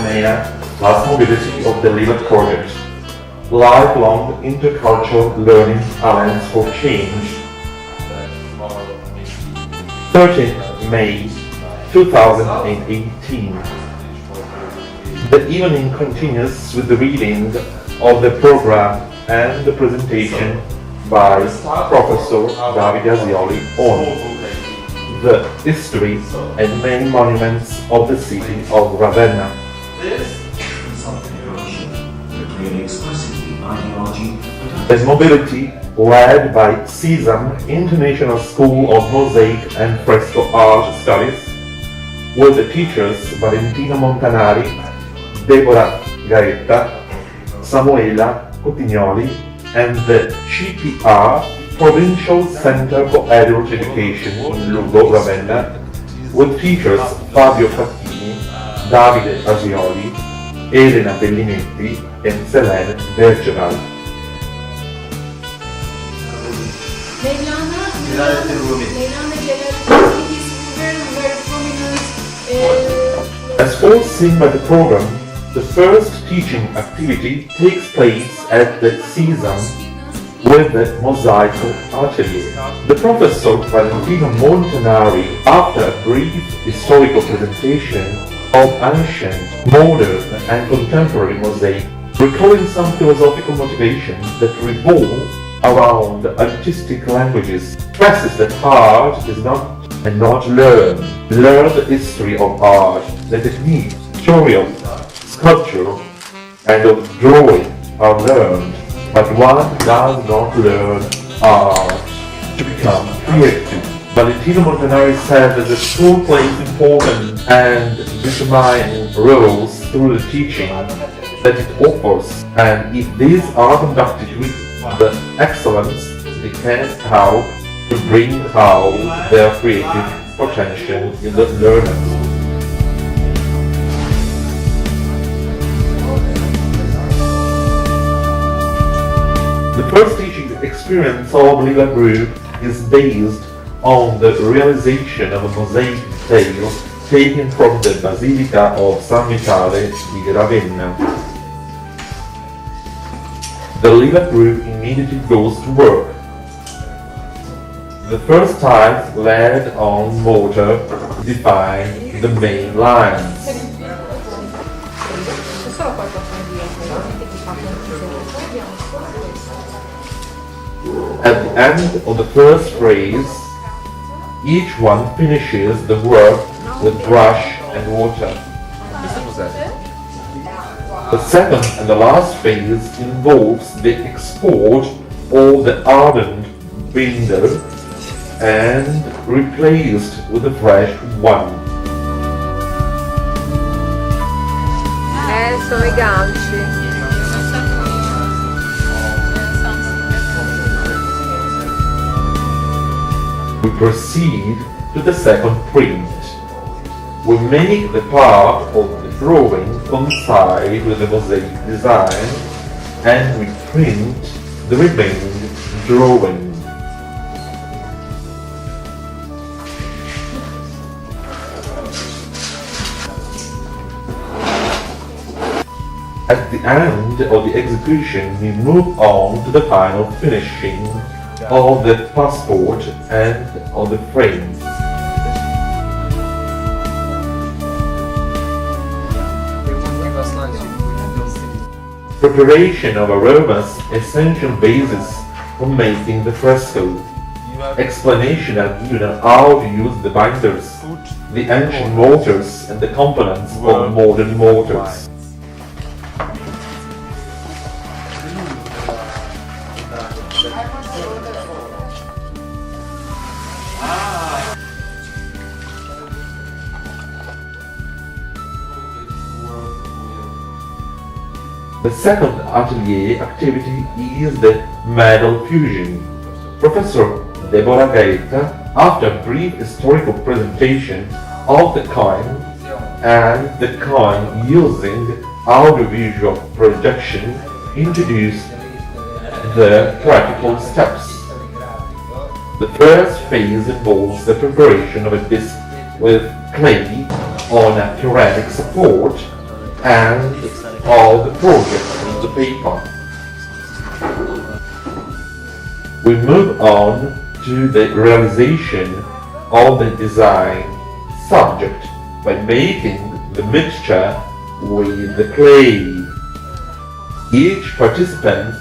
Romea plus mobility of the LILAC project, Lifelong Intercultural Learning Alliance for Change, 13th May 2018. The evening continues with the reading of the program and the presentation by Professor Davide Asioli on the history and main monuments of the city of Ravenna. The mobility led by S.I.S.A.M. International School of Mosaic and Fresco Art Studies, with the teachers Valentino Montanari, Deborah Gaeta, Samuela Cotignoli, and the CPR Provincial Center for Adult Education in Lugo, Ravenna, with teachers Fabio Fattini, Davide Asioli, Elena Bellinetti, and Selene Bergeral. As foreseen by the program, the first teaching activity takes place at the SISAM with the Mosaico atelier. The professor Valentino Montanari, after a brief historical presentation of ancient, modern and contemporary mosaic, recalling some philosophical motivations that revolve around artistic languages, stresses that art is not and not learn. Learn the history of art, the techniques, theory of sculpture and of drawing are learned, but one does not learn art to become creative. Valentino Montanari said that the school plays important and determining roles through the teaching that it offers, and if these are conducted with the excellence, they can help to bring out their creative potential in the learners. The first teaching experience of LILAC group is based on the realization of a mosaic detail taken from the Basilica of San Vitale di Ravenna. The LILAC group immediately goes to work. The first task led on mortar to define the main lines. At the end of the first phrase, each one finishes the work with brush and water. The second and the last phase involves the export of the ardent binder and replaced with a fresh one. Sono I ganci. We proceed to the second print. We make the part of the drawing coincide with the mosaic design and we print the remaining drawing. At the end of the execution, we move on to the final finishing of the passport and of the frame. Preparation of aromas, essential basis for making the fresco. Explanation are given on how to use the binders, the ancient mortars and the components of modern mortars. The second atelier activity is the medal fusion. Professor Deborah Gaeta, after a brief historical presentation of the coin and the coin using audiovisual projection, introduced the practical steps. The first phase involves the preparation of a disc with clay on a ceramic support and of the project on the paper. We move on to the realization of the design subject by making the mixture with the clay. Each participant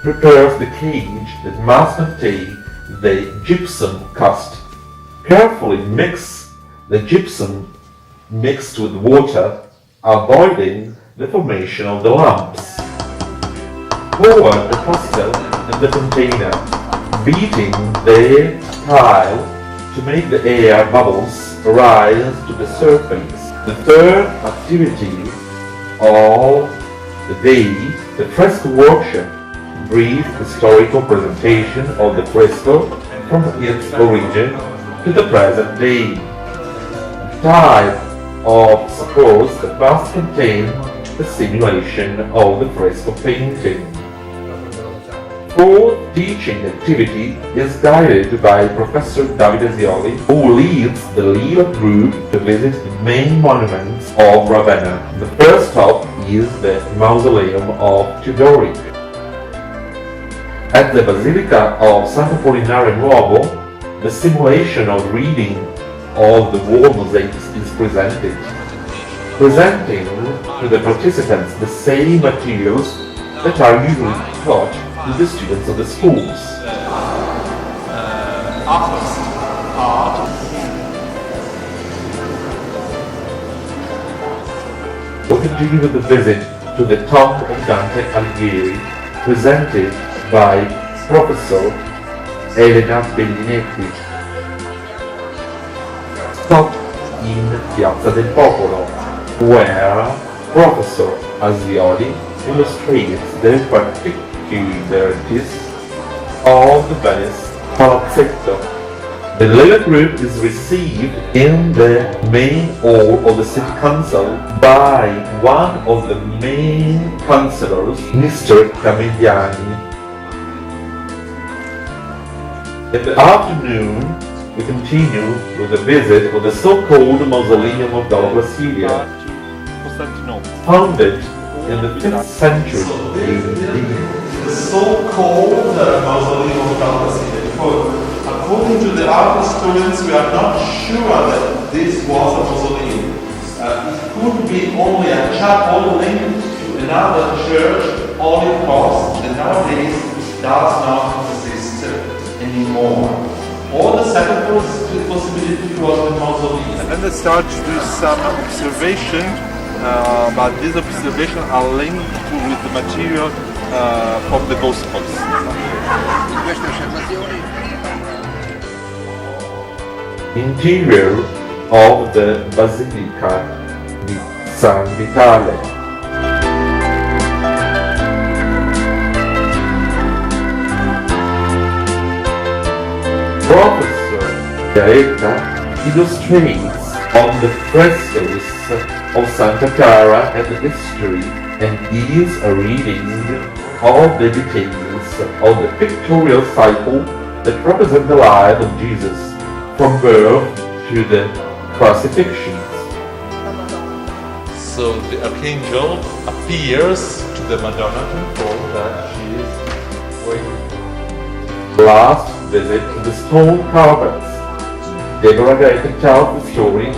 prepares the cage that must contain the gypsum cast. Carefully mix the gypsum mixed with water, avoiding the formation of the lumps. Pour the pastel in the container, beating the tile to make the air bubbles rise to the surface. The third activity of the day, the fresco workshop, brief historical presentation of the fresco from its origin to the present day. Type of suppose that must contain the simulation of the fresco painting. Fourth teaching activity is guided by Professor Davide Zioli, who leads the LILAC group to visit the main monuments of Ravenna. The first stop is the Mausoleum of Teodoric. At the Basilica of Sant'Apollinare Nuovo, the simulation of reading of the wall mosaics is presented, presenting to the participants the same materials that are usually taught to the students of the schools. We continue with the visit to the tomb of Dante Alighieri, presented by Professor Elena Bellinetti. Stop in Piazza del Popolo, where Professor Asioli illustrates the particularities of the Venice Palazzetto. The LILAC group is received in the main hall of the City Council by one of the main councillors, Mr. Camilliani. In the afternoon, we continue with a visit of the so-called Mausoleum of Dalla Placidia, founded in the 5th century AD. The so-called Mausoleum of Dalla Placidia. According to the art historians, we are not sure that this was a mausoleum. It could be only a chapel linked to another church, Holy Cross, that nowadays does not exist anymore. Or the second possibility was the mausoleum. And then they start to do some observation, but these observations are linked with the material from the Gospels. Interior of the Basilica di San Vitale. Professor Gaeta illustrates on the frescoes of Santa Clara and the history, and is a reading of the details of the pictorial cycle that represent the life of Jesus from birth to the crucifixion. So the archangel appears to the Madonna to inform that she is waiting. Last visit to the stone carpets. Deborah Gaeta tells the story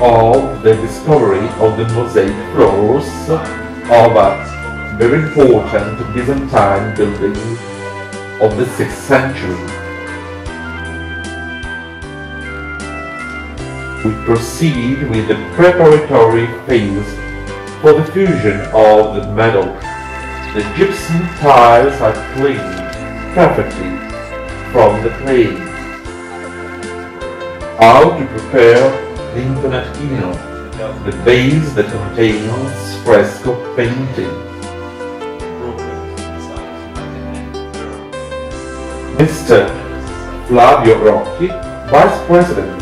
of the discovery of the mosaic floors of a very important Byzantine building of the 6th century. We proceed with the preparatory phase for the fusion of the metal. The gypsum tiles are cleaned perfectly from the clay. How to prepare the Internazionale, the base that contains fresco painting. Mr. Flavio Rocchi, Vice President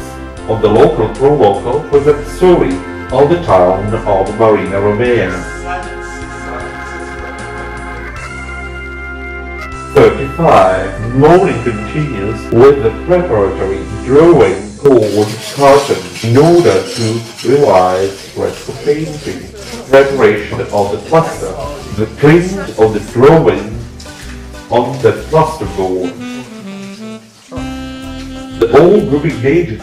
of the local pro-local, presents the story of the town of Marina, Romea. 35. Morning continues with the preparatory drawing called carton in order to realize fresco painting. preparation of the plaster, the print of the drawing on the plasterboard. The whole group engages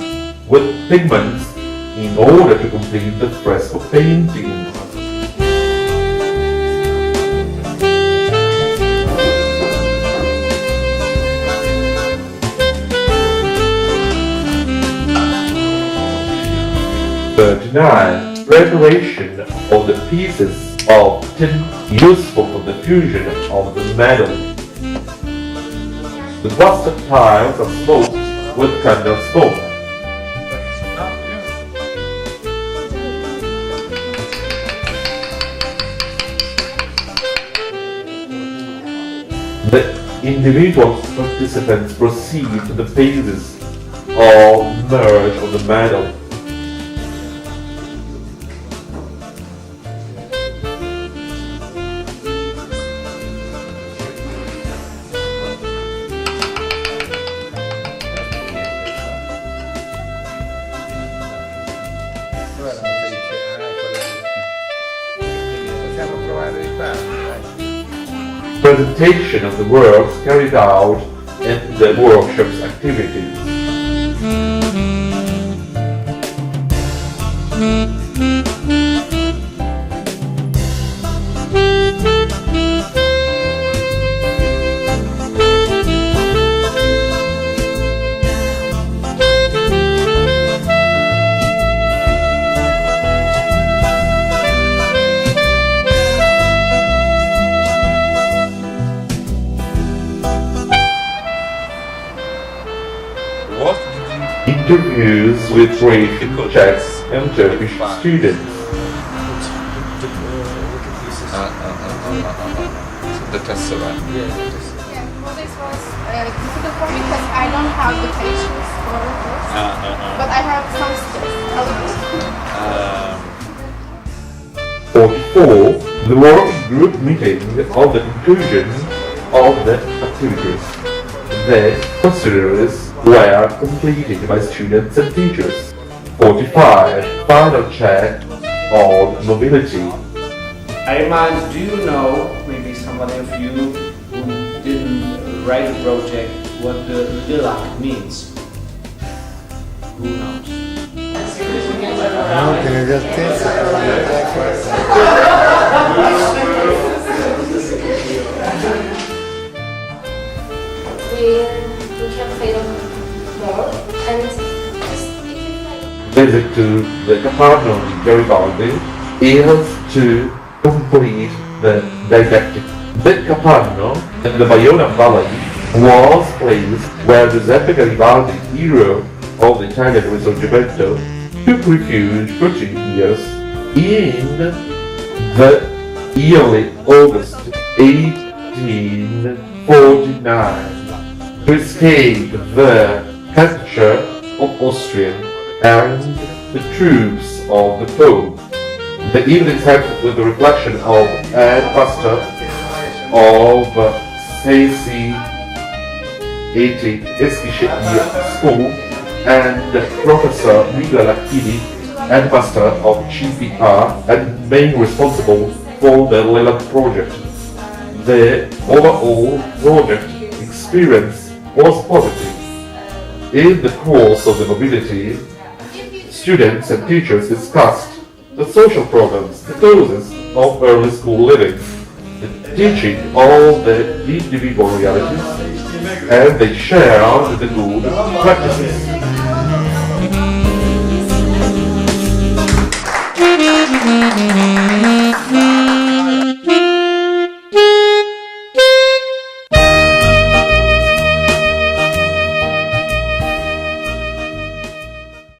with pigments in order to complete the fresco painting. Preparation of the pieces of tin useful for the fusion of the metal. The plaster tiles are smoked with candle smoke. The individual participants proceed to the phases of merge of the metal. Presentation of the works carried out in the workshop's activities. Interviews with Croatian, Czech and Turkish students. The tessera. Yeah, well, this was difficult for me because I don't have the patience for this, but I have some skills. 44. The working group meeting of the conclusion of the activities. The procedures were completed by students and teachers. 45. Final check on mobility. I remind, do you know, maybe somebody of you who didn't write a project, what the LILAC means? Who knows? We can fail more and Visit to the Caparno di Garibaldi is to complete the didactic. The Caparno in the Bayona Valley was placed where Giuseppe Garibaldi, hero of the Italian Risorgimento, took refuge for 2 years in the early August 1849 to escape the capture of Austria and the troops of the Pope. The evenings ended with the reflection of Ed Pastor of S.I.S.A.M School and Professor Miguel Acchini, headmaster of GPR and main responsible for the LILAC project. The overall project experience was positive. In the course of the mobility, students and teachers discussed the social programs, the causes of early school living, the teaching of the individual realities, and they shared the good practices.